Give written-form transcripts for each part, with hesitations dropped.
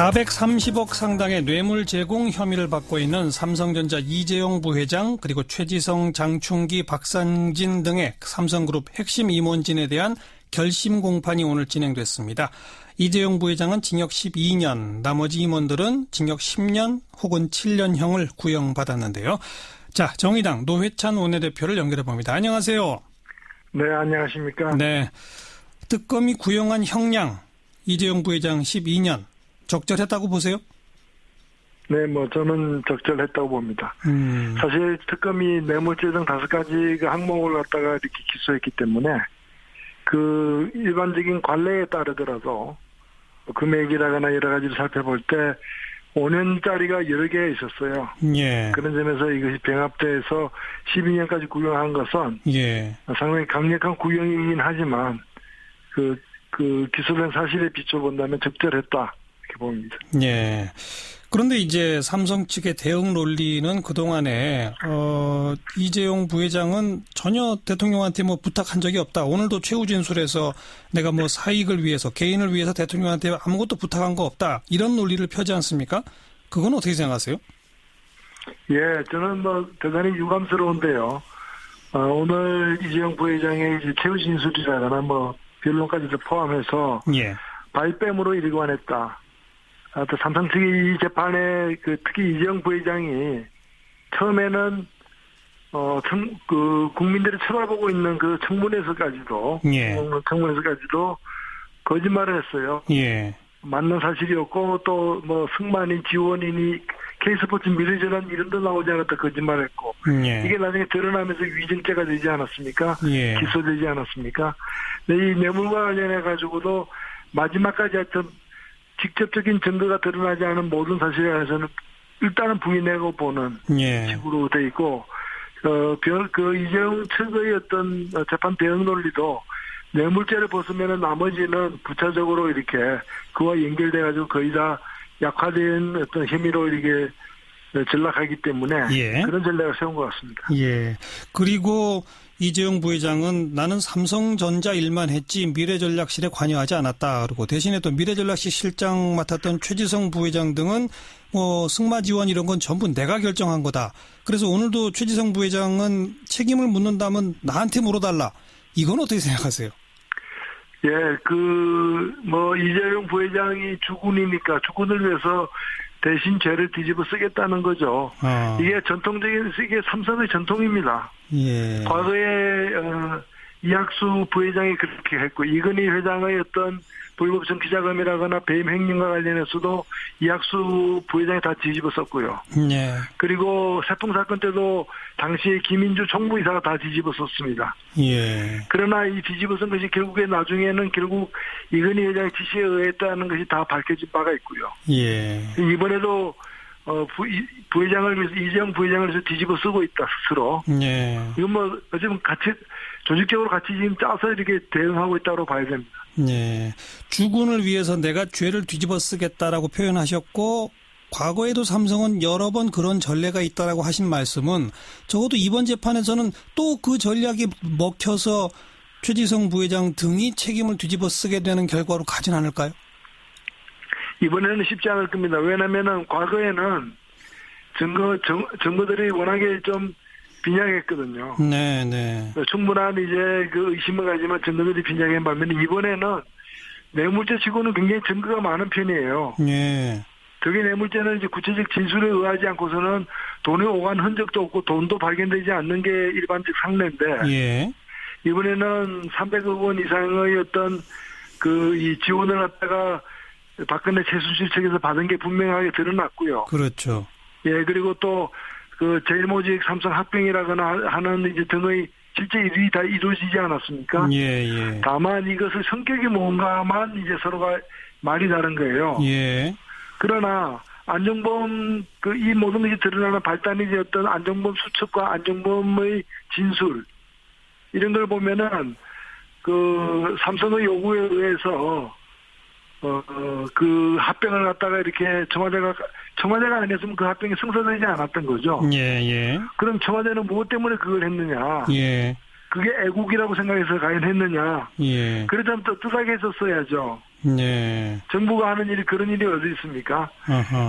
430억 상당의 뇌물 제공 혐의를 받고 있는 삼성전자 이재용 부회장 그리고 최지성, 장충기, 박상진 등의 삼성그룹 핵심 임원진에 대한 결심 공판이 오늘 진행됐습니다. 이재용 부회장은 징역 12년, 나머지 임원들은 징역 10년 혹은 7년형을 구형받았는데요. 자, 정의당 노회찬 원내대표를 연결해봅니다. 안녕하세요. 네, 안녕하십니까. 네, 특검이 구형한 형량 이재용 부회장 12년 적절했다고 보세요? 네, 저는 적절했다고 봅니다. 사실 특검이 뇌물죄 등 5가지 항목을 갖다가 이렇게 기소했기 때문에 그 일반적인 관례에 따르더라도 금액이라거나 여러 가지를 살펴볼 때 5년짜리가 여러 개 있었어요. 예. 그런 점에서 이것이 병합돼서 12년까지 구형한 것은 상당히 강력한 구형이긴 하지만 그 기소된 사실에 비춰본다면 적절했다. 이렇게 봅니다. 예. 그런데 이제 삼성 측의 대응 논리는 그동안에 이재용 부회장은 전혀 대통령한테 부탁한 적이 없다. 오늘도 최후 진술에서 내가 사익을 위해서 개인을 위해서 대통령한테 아무것도 부탁한 거 없다. 이런 논리를 펴지 않습니까? 그건 어떻게 생각하세요? 예, 저는 대단히 유감스러운데요. 오늘 이재용 부회장의 이제 최후 진술이라거나 변론까지도 포함해서 발뺌으로 일관했다. 또 삼성 측이 이 재판에 특히 이재용 부회장이 처음에는 국민들이 쳐다보고 있는 그 청문회에서까지도 거짓말을 했어요. 맞는 사실이었고 또 승만이 지원인이 K스포츠 미래전환 이름도 나오지 않았다 거짓말했고 이게 나중에 드러나면서 위증죄가 되지 않았습니까? 기소되지 않았습니까? 이 뇌물과 관련해 가지고도 마지막까지 하여튼 직접적인 증거가 드러나지 않은 모든 사실에 대해서는 일단은 부인하고 보는 식으로 돼 있고 이재용 측의 어떤 재판 대응 논리도 뇌물죄를 벗으면은 나머지는 부차적으로 이렇게 그와 연결돼 가지고 거의 다 약화된 어떤 혐의로 이렇게 전락하기 때문에 그런 전략을 세운 것 같습니다. 예. 그리고 이재용 부회장은 나는 삼성전자 일만 했지 미래전략실에 관여하지 않았다. 그리고 대신에 또 미래전략실 실장 맡았던 최지성 부회장 등은 승마 지원 이런 건 전부 내가 결정한 거다. 그래서 오늘도 최지성 부회장은 책임을 묻는다면 나한테 물어달라. 이건 어떻게 생각하세요? 예, 이재용 부회장이 주군이니까 주군을 위해서 대신 죄를 뒤집어 쓰겠다는 거죠. 이게 이게 삼성의 전통입니다. 과거에 이학수 부회장이 그렇게 했고 이건희 회장의 어떤 불법 정치자금이라거나 배임 횡령과 관련해서도 이학수 부회장이 다 뒤집어 썼고요. 그리고 세풍 사건 때도 당시에 김인주 총무이사가 다 뒤집어 썼습니다. 그러나 이 뒤집어 쓴 것이 결국에 나중에는 결국 이건희 회장의 지시에 의했다는 것이 다 밝혀진 바가 있고요. 이번에도 부회장을 위해서 이재용 부회장을 위해서 뒤집어 쓰고 있다 스스로. 이건 어쩌면 같이 조직적으로 같이 지금 짜서 이렇게 대응하고 있다고 봐야 됩니다. 주군을 위해서 내가 죄를 뒤집어 쓰겠다라고 표현하셨고 과거에도 삼성은 여러 번 그런 전례가 있다라고 하신 말씀은 적어도 이번 재판에서는 또 그 전략이 먹혀서 최지성 부회장 등이 책임을 뒤집어 쓰게 되는 결과로 가진 않을까요? 이번에는 쉽지 않을 겁니다. 왜냐하면 과거에는 증거들이 워낙에 좀 빈약했거든요. 충분한 이제 의심을 가지만 증거들이 빈약한 반면에 이번에는 뇌물죄 치고는 굉장히 증거가 많은 편이에요. 저게 뇌물죄는 이제 구체적 진술에 의하지 않고서는 돈이 오간 흔적도 없고 돈도 발견되지 않는 게 일반적 상례인데 이번에는 300억 원 이상의 어떤 이 지원을 갖다가 박근혜 최순실 측에서 받은 게 분명하게 드러났고요. 그렇죠. 그리고 또 제일모직 삼성 합병이라거나 하는 이제 등의 실제 일이 다 이루어지지 않았습니까? 다만 이것의 성격이 뭔가만 이제 서로가 말이 다른 거예요. 그러나 안종범 이 모든 것이 드러나는 발단이 되었던 안종범 수첩과 안종범의 진술 이런 걸 보면은 삼성의 요구에 의해서 합병을 갖다가 이렇게 청와대가 안 했으면 그 합병이 성사되지 않았던 거죠. 그럼 청와대는 무엇 때문에 그걸 했느냐? 그게 애국이라고 생각해서 과연 했느냐? 그러자면 또 뜻하게 했었어야죠. 네. 정부가 하는 일이 그런 일이 어디 있습니까?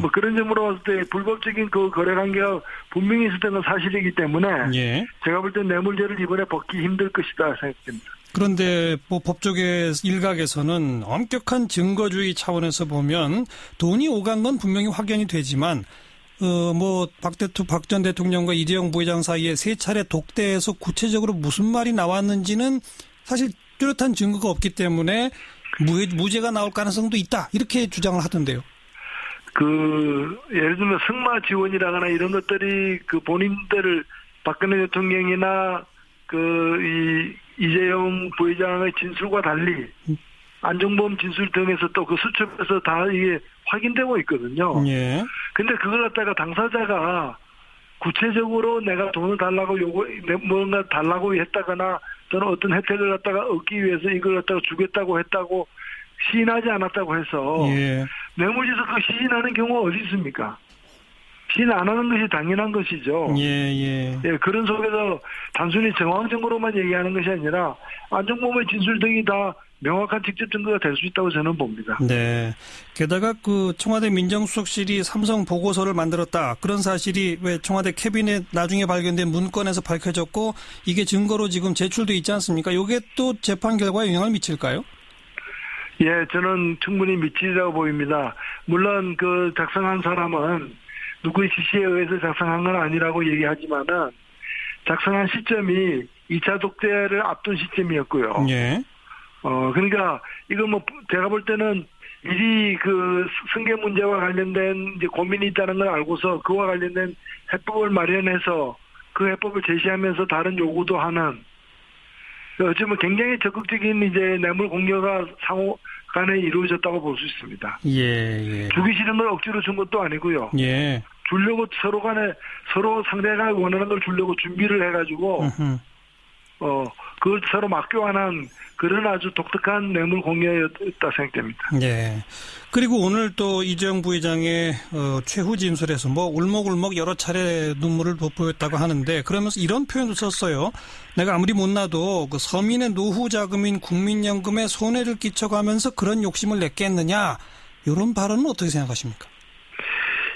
뭐 그런 점으로 봤을 때 불법적인 그 거래 관계가 분명히 있었던 건 사실이기 때문에 예. 제가 볼 때 뇌물죄를 이번에 벗기 힘들 것이다 생각됩니다. 그런데 뭐 법조계 일각에서는 엄격한 증거주의 차원에서 보면 돈이 오간 건 분명히 확연이 되지만 뭐 박 전 대통령과 이재용 부회장 사이에 세 차례 독대에서 구체적으로 무슨 말이 나왔는지는 사실 뚜렷한 증거가 없기 때문에 무죄가 나올 가능성도 있다 이렇게 주장을 하던데요. 예를 들면 승마 지원이라거나 이런 것들이 그 본인들을 박근혜 대통령이나 이재용 부회장의 진술과 달리 안종범 진술 등에서 또 그 수첩에서 다 이게 확인되고 있거든요. 예. 근데 그걸 갖다가 당사자가 구체적으로 내가 돈을 달라고 뭔가 달라고 했다거나 또는 어떤 혜택을 갖다가 얻기 위해서 이걸 갖다가 주겠다고 했다고 시인하지 않았다고 해서 예. 뇌물죄에서 그 시인하는 경우가 어디 있습니까? 시인 안 하는 것이 당연한 것이죠. 예. 그런 속에서 단순히 정황 증거로만 얘기하는 것이 아니라 안종범의 진술 등이 다 명확한 직접 증거가 될 수 있다고 저는 봅니다. 네. 게다가 그 청와대 민정수석실이 삼성 보고서를 만들었다. 그런 사실이 왜 청와대 캐비넷 나중에 발견된 문건에서 밝혀졌고 이게 증거로 지금 제출돼 있지 않습니까? 이게 또 재판 결과에 영향을 미칠까요? 예, 저는 충분히 미치리라고 보입니다. 물론 그 작성한 사람은 누구의 지시에 의해서 작성한 건 아니라고 얘기하지만은 작성한 시점이 2차 독재를 앞둔 시점이었고요. 예. 그러니까 이거 뭐 제가 볼 때는 미리 그 승계 문제와 관련된 이제 고민이 있다는 걸 알고서 그와 관련된 해법을 마련해서 그 해법을 제시하면서 다른 요구도 하는 어쩌면 굉장히 적극적인 이제 뇌물 공여가 상호 간에 이루어졌다고 볼 수 있습니다. 예. 주기 싫은 걸 억지로 준 것도 아니고요. 예. 주려고 서로 상대가 원하는 걸 주려고 준비를 해가지고 그걸 서로 맞교환한 그런 아주 독특한 뇌물 공여였다 생각됩니다. 네. 그리고 오늘 또 이재용 부회장의 최후 진술에서 뭐 울먹울먹 여러 차례 눈물을 보였다고 하는데 그러면서 이런 표현을 썼어요. 내가 아무리 못나도 그 서민의 노후 자금인 국민연금에 손해를 끼쳐가면서 그런 욕심을 냈겠느냐 이런 발언은 어떻게 생각하십니까?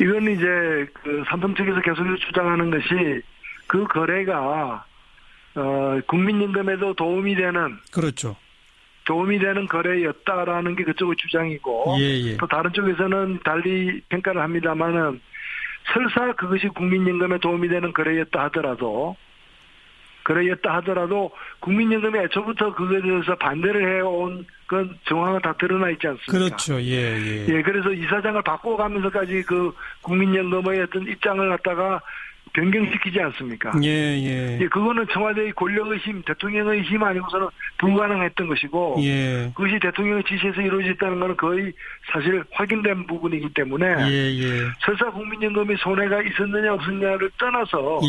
이건 이제 그 삼성 측에서 계속 주장하는 것이 그 거래가 국민연금에도 도움이 되는 그렇죠. 도움이 되는 거래였다라는 게 그쪽의 주장이고 예. 또 다른 쪽에서는 달리 평가를 합니다만은 설사 그것이 국민연금에 도움이 되는 거래였다 하더라도 국민연금이 애초부터 그것에 대해서 반대를 해온 건 정황은 다 드러나 있지 않습니까? 그렇죠. 예. 그래서 이사장을 바꿔가면서까지 그 국민연금의 어떤 입장을 갖다가 변경시키지 않습니까? 예. 그거는 청와대의 권력의 힘, 대통령의 힘 아니고서는 불가능했던 것이고, 그것이 대통령의 지시에서 이루어졌다는 것은 거의 사실 확인된 부분이기 때문에, 설사 국민연금이 손해가 있었느냐 없었느냐를 떠나서,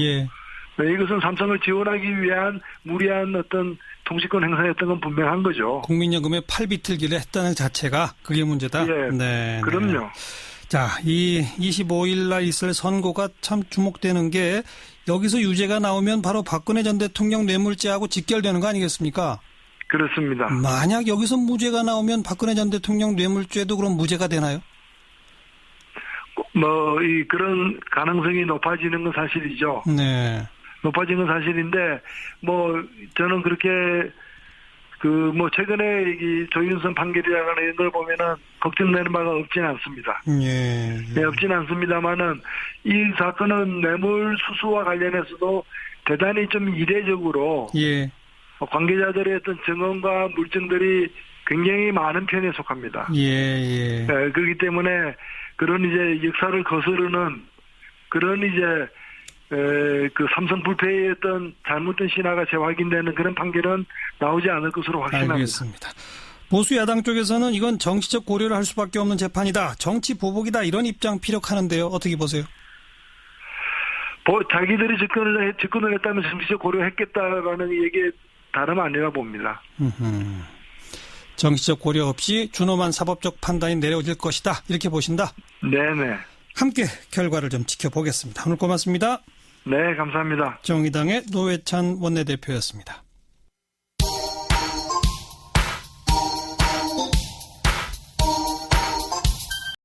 이것은 삼성을 지원하기 위한 무리한 어떤 통치권 행사였던 건 분명한 거죠. 국민연금에 팔비틀기를 했다는 자체가 그게 문제다? 네. 그럼요. 자, 이 25일 날 있을 선고가 참 주목되는 게 여기서 유죄가 나오면 바로 박근혜 전 대통령 뇌물죄하고 직결되는 거 아니겠습니까? 그렇습니다. 만약 여기서 무죄가 나오면 박근혜 전 대통령 뇌물죄도 그럼 무죄가 되나요? 그런 가능성이 높아지는 건 사실이죠. 네. 높아지는 건 사실인데, 저는 그렇게 최근에 이 조윤선 판결이라거나 이런 걸 보면은 걱정되는 바가 없지는 않습니다. 네, 없지는 않습니다만은 이 사건은 뇌물 수수와 관련해서도 대단히 좀 이례적으로 관계자들의 어떤 증언과 물증들이 굉장히 많은 편에 속합니다. 네, 그렇기 때문에 그런 이제 역사를 거스르는 그런 이제 그 삼성 불패의 어떤 잘못된 신화가 재확인되는 그런 판결은 나오지 않을 것으로 확신합니다. 알겠습니다. 보수 야당 쪽에서는 이건 정치적 고려를 할 수밖에 없는 재판이다. 정치 보복이다. 이런 입장 피력하는데요. 어떻게 보세요? 자기들이 집권을 했다면 정치적 고려했겠다라는 얘기에 다름 아니라 봅니다. 정치적 고려 없이 준엄한 사법적 판단이 내려질 것이다. 이렇게 보신다? 네네. 함께 결과를 좀 지켜보겠습니다. 오늘 고맙습니다. 네, 감사합니다. 정의당의 노회찬 원내대표였습니다.